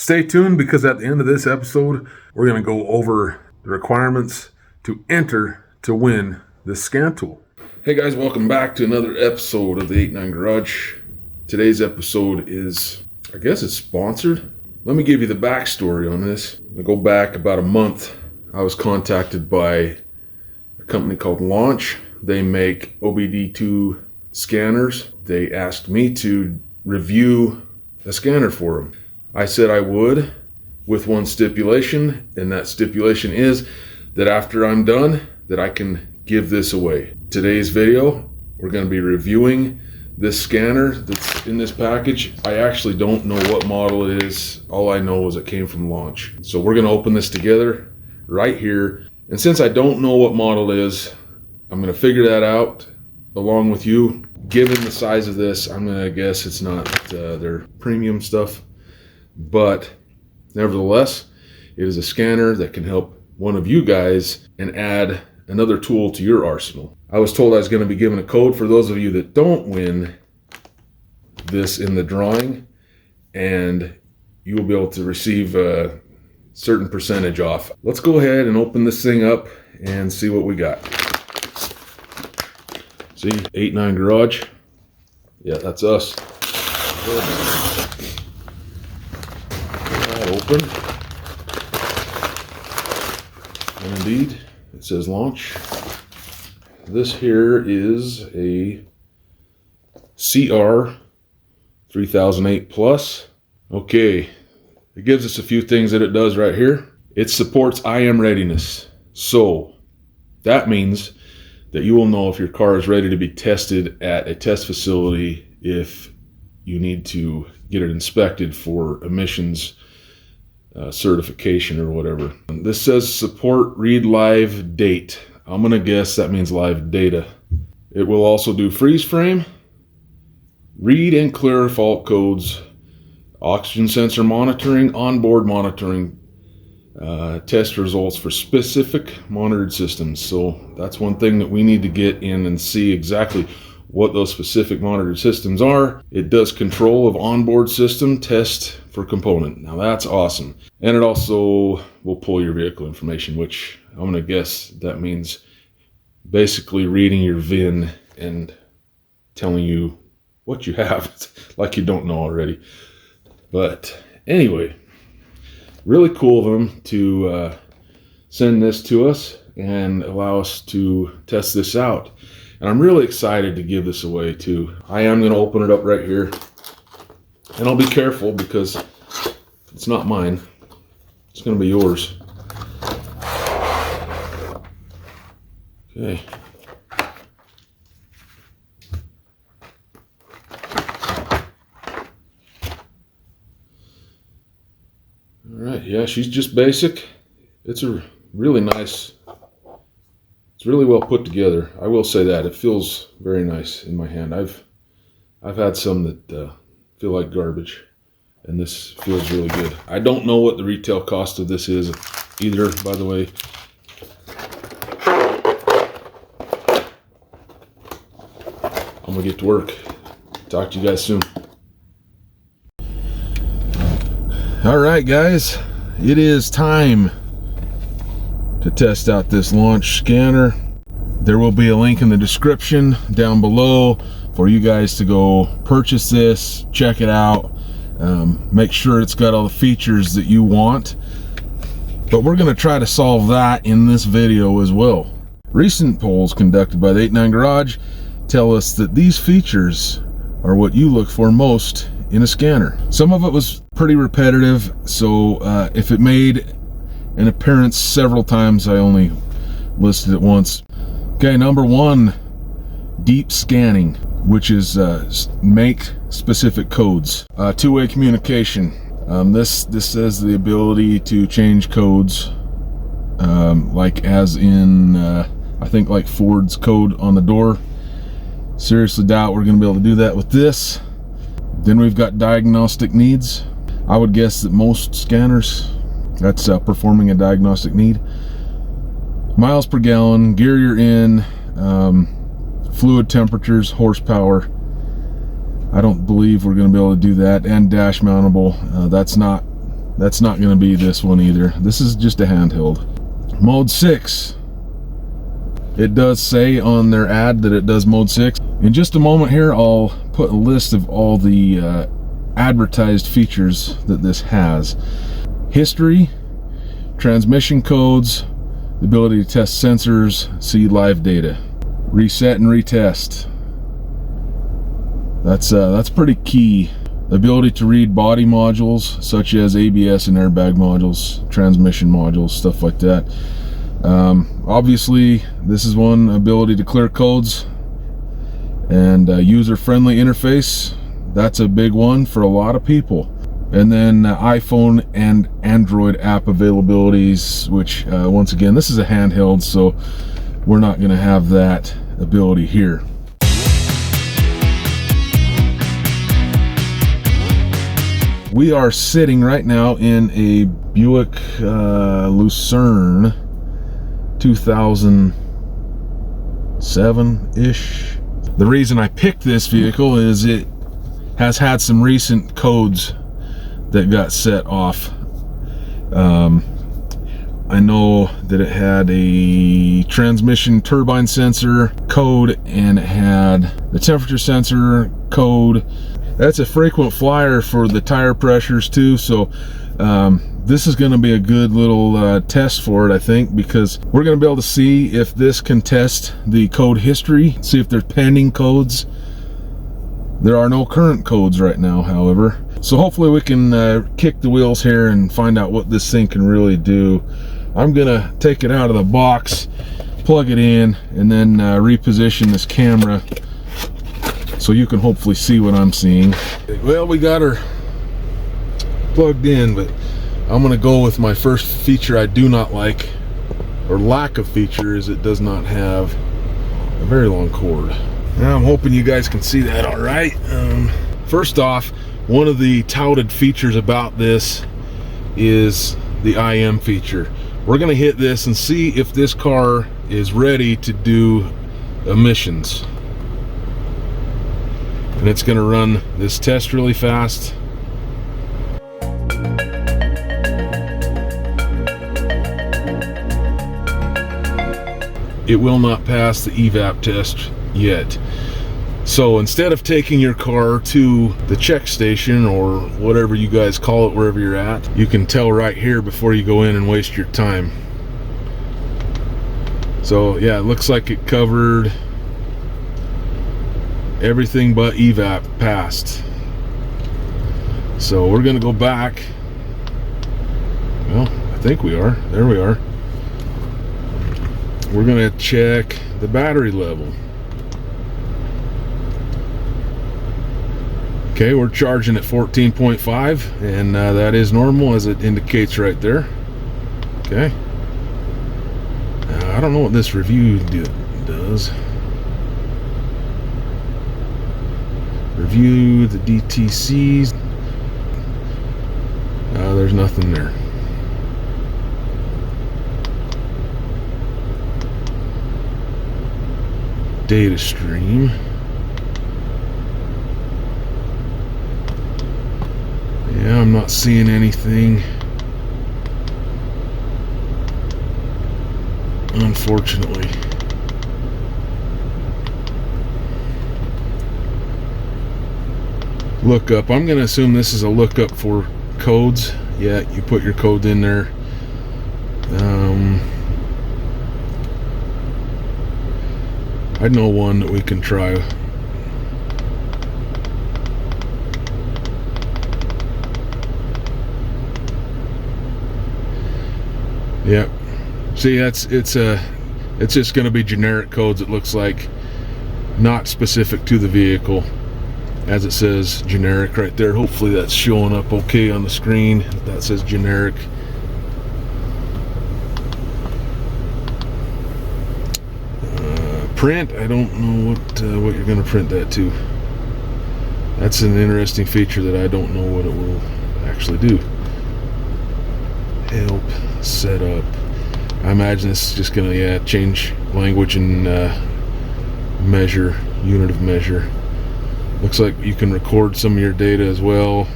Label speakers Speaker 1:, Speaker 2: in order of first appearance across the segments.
Speaker 1: Stay tuned, because at the end of this episode, we're going to go over the requirements to enter to win this scan tool. Hey guys, welcome back to another episode of the 89 Garage. Today's episode is, I guess it's sponsored. Let me give you the backstory on this. I go back about a month. I was contacted by a company called Launch. They make OBD2 scanners. They asked me to review a scanner for them. I said I would, with one stipulation, and that stipulation is that after I'm done, that I can give this away. Today's video, we're going to be reviewing this scanner that's in this package. I actually don't know what model it is. All I know is it came from Launch. So we're going to open this together right here. And since I don't know what model it is, I'm going to figure that out along with you. Given the size of this, I'm going to guess it's not their premium stuff. But nevertheless, it is a scanner that can help one of you guys and add another tool to your arsenal. I was told I was going to be given a code for those of you that don't win this in the drawing, and you will be able to receive a certain percentage off. Let's go ahead and open this thing up and see what we got. See, 89 Garage. Yeah, that's us. Open, and indeed it says Launch. This here is a CR 3008 Plus. Okay, it gives us a few things that it does right here. It supports IM readiness, so that means that you will know if your car is ready to be tested at a test facility if you need to get it inspected for emissions certification or whatever. This says support read live date. I'm gonna guess that means live data. It will also do freeze frame, read and clear fault codes, oxygen sensor monitoring, onboard monitoring, test results for specific monitored systems. So that's one thing that we need to get in and see exactly what those specific monitored systems are. It does control of onboard system test for component. Now that's awesome. And it also will pull your vehicle information, which I'm going to guess that means basically reading your VIN and telling you what you have, like you don't know already. But anyway, really cool of them to send this to us and allow us to test this out. And I'm really excited to give this away too. I am going to open it up right here. And I'll be careful because it's not mine. It's going to be yours. Okay. All right, yeah, she's just basic. It's a really nice, it's really well put together. I will say that. It feels very nice in my hand. I've had some that feel like garbage, and this feels really good. I don't know what the retail cost of this is either, by the way. I'm gonna get to work. Talk to you guys soon. All right, guys, it is time to test out this Launch scanner. There will be a link in the description down below for you guys to go purchase this, check it out, make sure it's got all the features that you want. But we're going to try to solve that in this video as well. Recent polls conducted by the 89 Garage tell us that these features are what you look for most in a scanner. Some of it was pretty repetitive, so if it made an appearance several times, I only listed it once. Okay, number one, deep scanning, which is make specific codes. Two-way communication. This says the ability to change codes, like as in I think like Ford's code on the door. Seriously doubt we're going to be able to do that with this. Then we've got diagnostic needs. I would guess that most scanners, that's performing a diagnostic need. Miles per gallon, gear you're in, fluid temperatures, horsepower. I don't believe we're going to be able to do that. And dash mountable. That's not That's not going to be this one either. This is just a handheld. Mode 6. It does say on their ad that it does mode 6. In just a moment here, I'll put a list of all the advertised features that this has. History, transmission codes, the ability to test sensors, see live data, reset and retest. That's pretty key. The ability to read body modules such as ABS and airbag modules, transmission modules, stuff like that. Obviously, this is one ability to clear codes and user-friendly interface. That's a big one for a lot of people. And then iPhone and Android app availabilities, which once again, this is a handheld, so we're not going to have that ability here. We are sitting right now in a Buick Lucerne 2007-ish. The reason I picked this vehicle is it has had some recent codes that got set off. I know that it had a transmission turbine sensor code and it had the temperature sensor code. That's a frequent flyer for the tire pressures too, so this is going to be a good little test for it, I think, because we're going to be able to see if this can test the code history, see if there's pending codes. There are no current codes right now, however, so hopefully we can kick the wheels here and find out what this thing can really do. I'm gonna take it out of the box, plug it in, and then reposition this camera so you can hopefully see what I'm seeing. Well, we got her plugged in, but I'm gonna go with my first feature I do not like, or lack of feature, is it does not have a very long cord. Now I'm hoping you guys can see that all right. First off, one of the touted features about this is the IM feature. We're gonna hit this and see if this car is ready to do emissions. And it's gonna run this test really fast. It will not pass the evap test yet. So instead of taking your car to the check station or whatever you guys call it wherever you're at, you can tell right here before you go in and waste your time. So yeah, it looks like it covered everything but evap passed. So we're gonna go back. Well, I think we are. There we are. We're gonna check the battery level. Okay, we're charging at 14.5, and that is normal as it indicates right there. Okay. I don't know what this review does. Review the DTCs. There's nothing there. Data stream. Yeah, I'm not seeing anything, unfortunately. Lookup. I'm going to assume this is a lookup for codes. Yeah, you put your code in there. I know one that we can try. Yep. See, it's just going to be generic codes, it looks like, not specific to the vehicle, as it says generic right there. Hopefully that's showing up okay on the screen. That says generic. Print, I don't know what you're going to print that to. That's an interesting feature that I don't know what it will actually do. Help setup. I imagine this is just gonna change language and measure, unit of measure. Looks like you can record some of your data as well.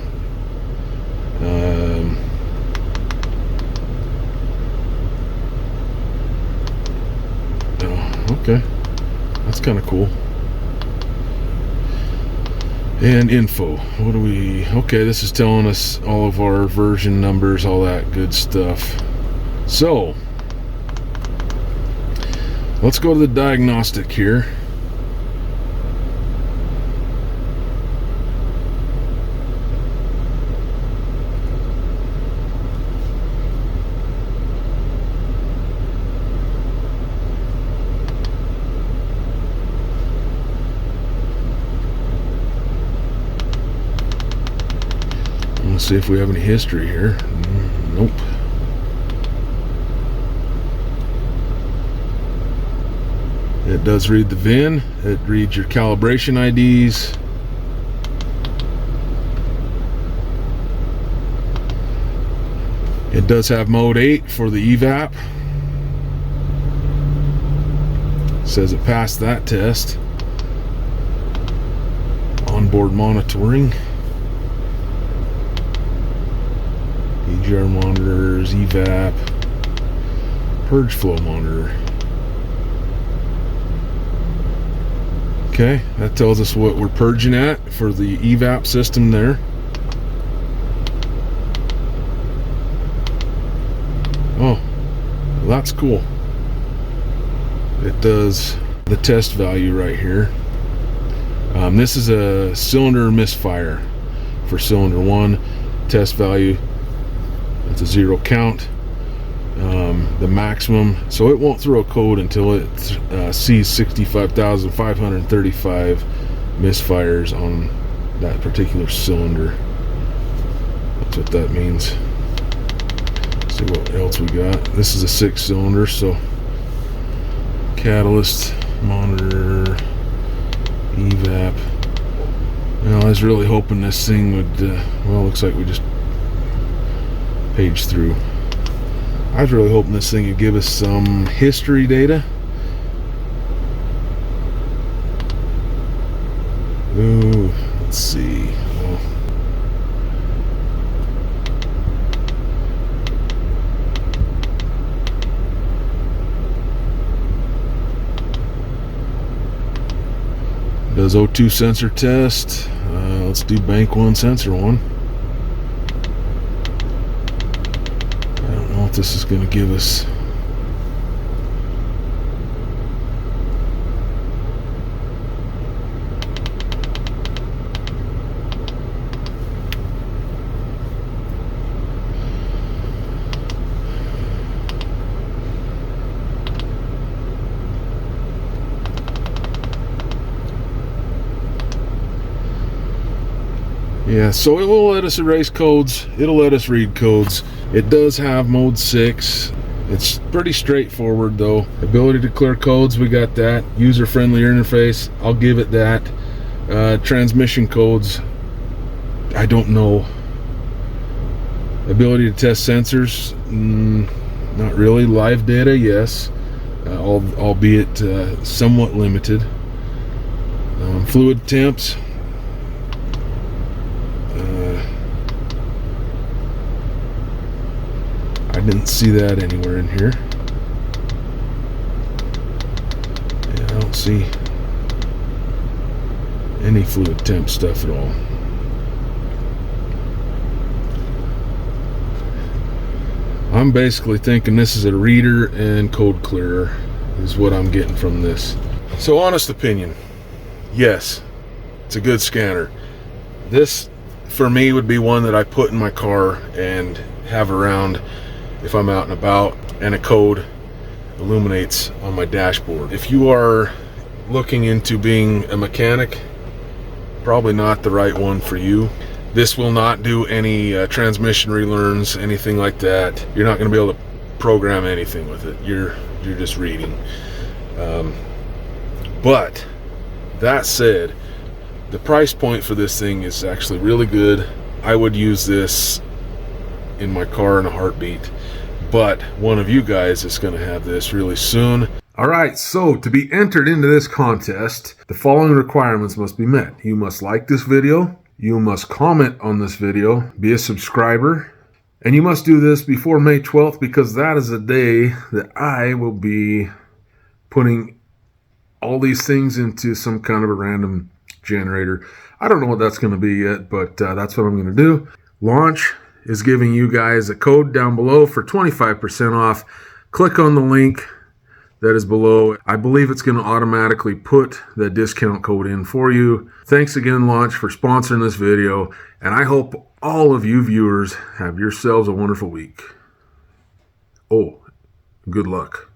Speaker 1: That's kind of cool. And info. What do we... Okay, this is telling us all of our version numbers, all that good stuff. So, let's go to the diagnostic here. Let's see if we have any history here. Nope. It does read the VIN. It reads your calibration IDs. It does have mode 8 for the evap. It says it passed that test. Onboard monitoring. EGR monitors, evap, purge flow monitor. Okay, that tells us what we're purging at for the evap system there. Oh, well, that's cool. It does the test value right here. This is a cylinder misfire for cylinder 1. Test value, it's a 0 count. The maximum, so it won't throw a code until it sees 65,535 misfires on that particular cylinder. That's what that means. Let's see what else we got. This is a 6-cylinder, so catalyst, monitor, evap. Well, I was really hoping this thing would, well, looks like we just paged through. I was really hoping this thing would give us some history data. Ooh, let's see. Well, does O2 sensor test. Let's do bank 1, sensor 1. What this is going to give us. Yeah, so it will let us erase codes. It'll let us read codes. It does have mode 6. It's pretty straightforward though. Ability to clear codes, we got that. User-friendly interface, I'll give it that. Transmission codes, I don't know. Ability to test sensors, not really. Live data, yes, albeit somewhat limited. Fluid temps. I didn't see that anywhere in here. Yeah, I don't see any fluid temp stuff at all. I'm basically thinking this is a reader and code clearer is what I'm getting from this. So honest opinion, yes, it's a good scanner. This for me would be one that I put in my car and have around if I'm out and about, and a code illuminates on my dashboard. If you are looking into being a mechanic, probably not the right one for you. This will not do any transmission relearns, anything like that. You're not going to be able to program anything with it. You're just reading. But that said, the price point for this thing is actually really good. I would use this in my car in a heartbeat, but one of you guys is going to have this really soon. Alright, so to be entered into this contest, the following requirements must be met. You must like this video, you must comment on this video, be a subscriber, and you must do this before May 12th because that is the day that I will be putting all these things into some kind of a random generator. I don't know what that's going to be yet, but that's what I'm going to do. Launch is giving you guys a code down below for 25% off. Click on the link that is below. I believe it's going to automatically put the discount code in for you. Thanks again, Launch, for sponsoring this video, and I hope all of you viewers have yourselves a wonderful week. Oh, good luck.